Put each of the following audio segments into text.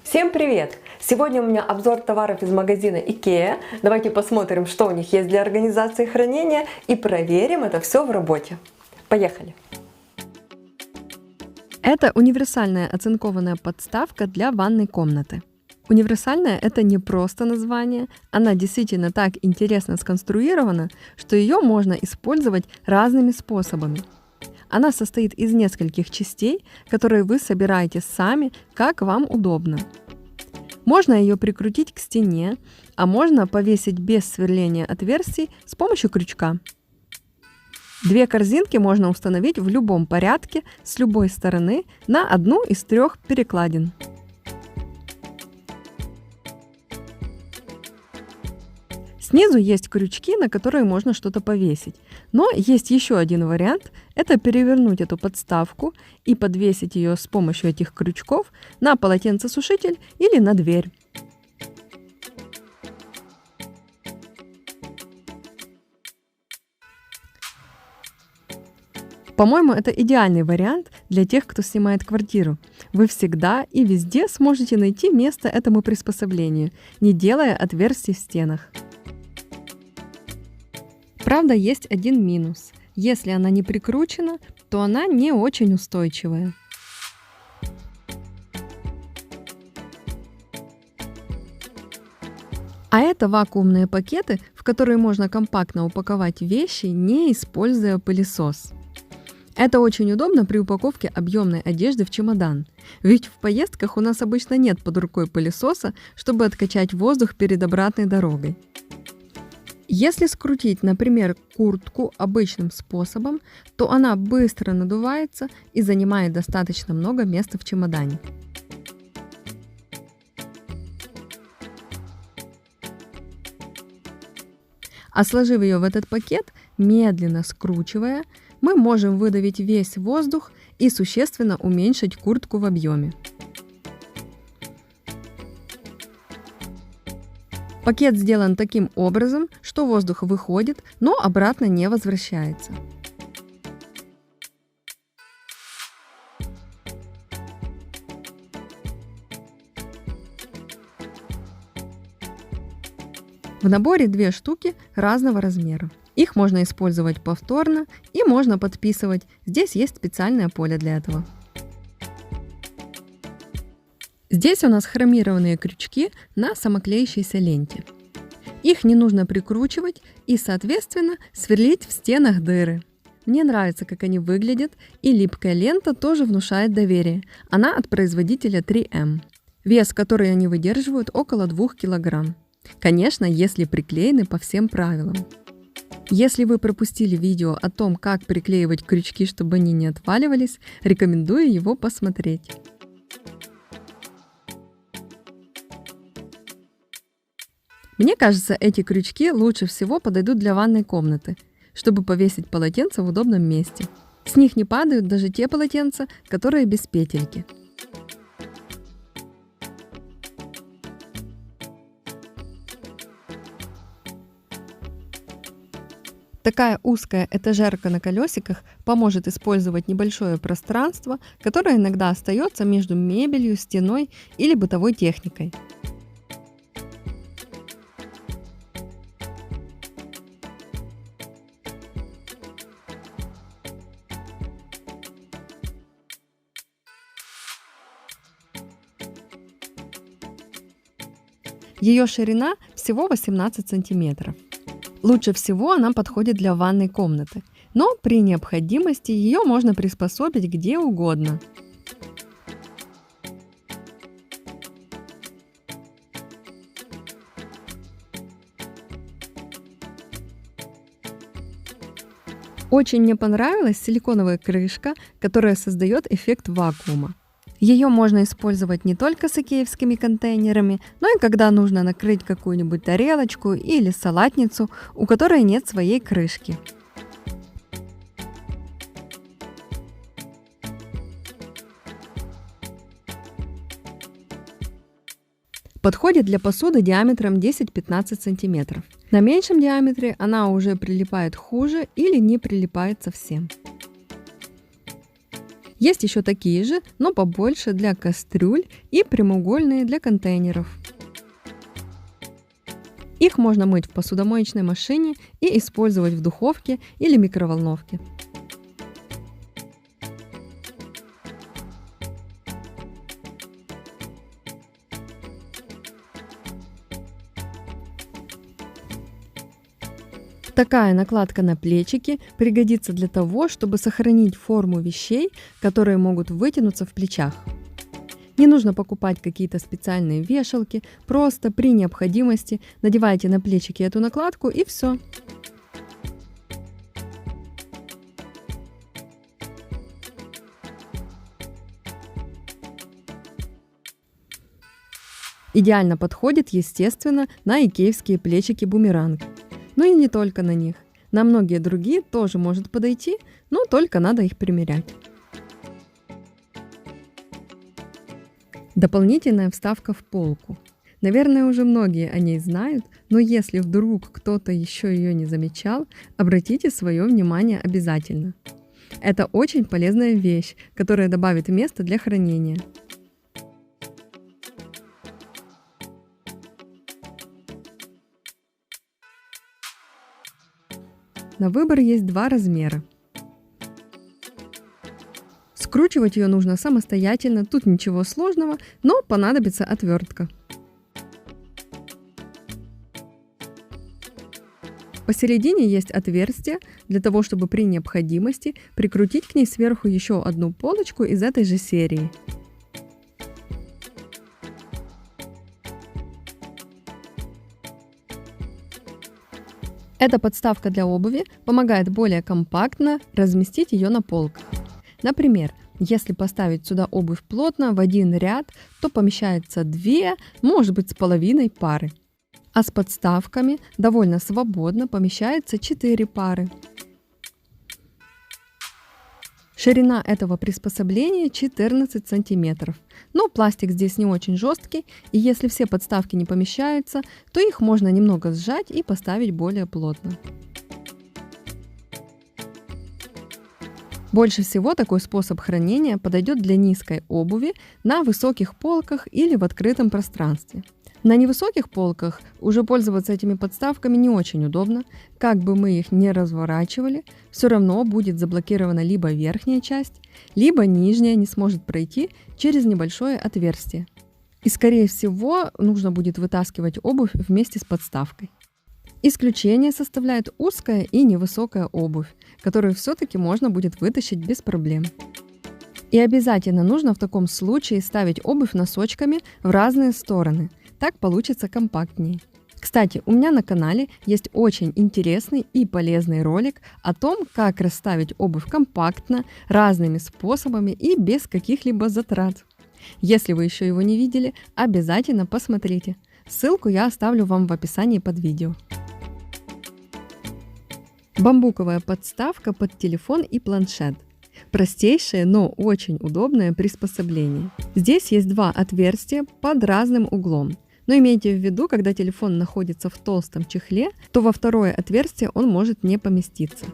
Всем привет! Сегодня у меня обзор товаров из магазина IKEA. Давайте посмотрим, что у них есть для организации хранения и проверим это все в работе. Поехали! Это универсальная оцинкованная подставка для ванной комнаты. Универсальная – это не просто название, она действительно так интересно сконструирована, что ее можно использовать разными способами. Она состоит из нескольких частей, которые вы собираете сами, как вам удобно. Можно ее прикрутить к стене, а можно повесить без сверления отверстий с помощью крючка. Две корзинки можно установить в любом порядке с любой стороны на одну из трех перекладин. Снизу есть крючки, на которые можно что-то повесить. Но есть еще один вариант – это перевернуть эту подставку и подвесить ее с помощью этих крючков на полотенцесушитель или на дверь. По-моему, это идеальный вариант для тех, кто снимает квартиру. Вы всегда и везде сможете найти место этому приспособлению, не делая отверстий в стенах. Правда, есть один минус. Если она не прикручена, то она не очень устойчивая. А это вакуумные пакеты, в которые можно компактно упаковать вещи, не используя пылесос. Это очень удобно при упаковке объемной одежды в чемодан. Ведь в поездках у нас обычно нет под рукой пылесоса, чтобы откачать воздух перед обратной дорогой. Если скрутить, например, куртку обычным способом, то она быстро надувается и занимает достаточно много места в чемодане. А сложив ее в этот пакет, медленно скручивая, мы можем выдавить весь воздух и существенно уменьшить куртку в объеме. Пакет сделан таким образом, что воздух выходит, но обратно не возвращается. В наборе две штуки разного размера. Их можно использовать повторно и можно подписывать. Здесь есть специальное поле для этого. Здесь у нас хромированные крючки на самоклеящейся ленте. Их не нужно прикручивать и, соответственно, сверлить в стенах дыры. Мне нравится, как они выглядят, и липкая лента тоже внушает доверие. Она от производителя 3M. Вес, который они выдерживают, около 2 кг. Конечно, если приклеены по всем правилам. Если вы пропустили видео о том, как приклеивать крючки, чтобы они не отваливались, рекомендую его посмотреть. Мне кажется, эти крючки лучше всего подойдут для ванной комнаты, чтобы повесить полотенце в удобном месте. С них не падают даже те полотенца, которые без петельки. Такая узкая этажерка на колесиках поможет использовать небольшое пространство, которое иногда остается между мебелью, стеной или бытовой техникой. Ее ширина всего 18 см. Лучше всего она подходит для ванной комнаты, но при необходимости ее можно приспособить где угодно. Очень мне понравилась силиконовая крышка, которая создает эффект вакуума. Ее можно использовать не только с икеевскими контейнерами, но и когда нужно накрыть какую-нибудь тарелочку или салатницу, у которой нет своей крышки. Подходит для посуды диаметром 10-15 см. На меньшем диаметре она уже прилипает хуже или не прилипает совсем. Есть еще такие же, но побольше для кастрюль и прямоугольные для контейнеров. Их можно мыть в посудомоечной машине и использовать в духовке или микроволновке. Такая накладка на плечики пригодится для того, чтобы сохранить форму вещей, которые могут вытянуться в плечах. Не нужно покупать какие-то специальные вешалки, просто при необходимости надевайте на плечики эту накладку и все. Идеально подходит, естественно, на икеевские плечики-бумеранг. Но и не только на них. На многие другие тоже может подойти, но только надо их примерять. Дополнительная вставка в полку. Наверное, уже многие о ней знают, но если вдруг кто-то еще ее не замечал, обратите свое внимание обязательно. Это очень полезная вещь, которая добавит места для хранения. На выбор есть два размера. Скручивать ее нужно самостоятельно, тут ничего сложного, но понадобится отвертка. Посередине есть отверстие для того, чтобы при необходимости прикрутить к ней сверху еще одну полочку из этой же серии. Эта подставка для обуви помогает более компактно разместить ее на полках. Например, если поставить сюда обувь плотно в один ряд, то помещается 2, может быть, с половиной пары. А с подставками довольно свободно помещается 4 пары. Ширина этого приспособления 14 сантиметров. Но пластик здесь не очень жесткий, и если все подставки не помещаются, то их можно немного сжать и поставить более плотно. Больше всего такой способ хранения подойдет для низкой обуви на высоких полках или в открытом пространстве. На невысоких полках уже пользоваться этими подставками не очень удобно. Как бы мы их не разворачивали, все равно будет заблокирована либо верхняя часть, либо нижняя не сможет пройти через небольшое отверстие. И скорее всего нужно будет вытаскивать обувь вместе с подставкой. Исключение составляет узкая и невысокая обувь, которую все-таки можно будет вытащить без проблем. И обязательно нужно в таком случае ставить обувь носочками в разные стороны. Так получится компактнее. Кстати, у меня на канале есть очень интересный и полезный ролик о том, как расставить обувь компактно, разными способами и без каких-либо затрат. Если вы еще его не видели, обязательно посмотрите. Ссылку я оставлю вам в описании под видео. Бамбуковая подставка под телефон и планшет. Простейшее, но очень удобное приспособление. Здесь есть два отверстия под разным углом. Но имейте в виду, когда телефон находится в толстом чехле, то во второе отверстие он может не поместиться.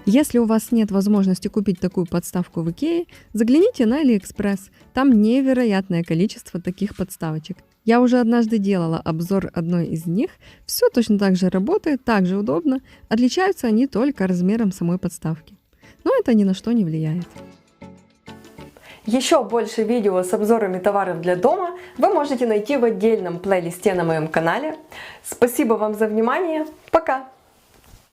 Если у вас нет возможности купить такую подставку в Икее, загляните на AliExpress. Там невероятное количество таких подставочек. Я уже однажды делала обзор одной из них. Все точно так же работает, так же удобно. Отличаются они только размером самой подставки. Но это ни на что не влияет. Еще больше видео с обзорами товаров для дома вы можете найти в отдельном плейлисте на моем канале. Спасибо вам за внимание. Пока!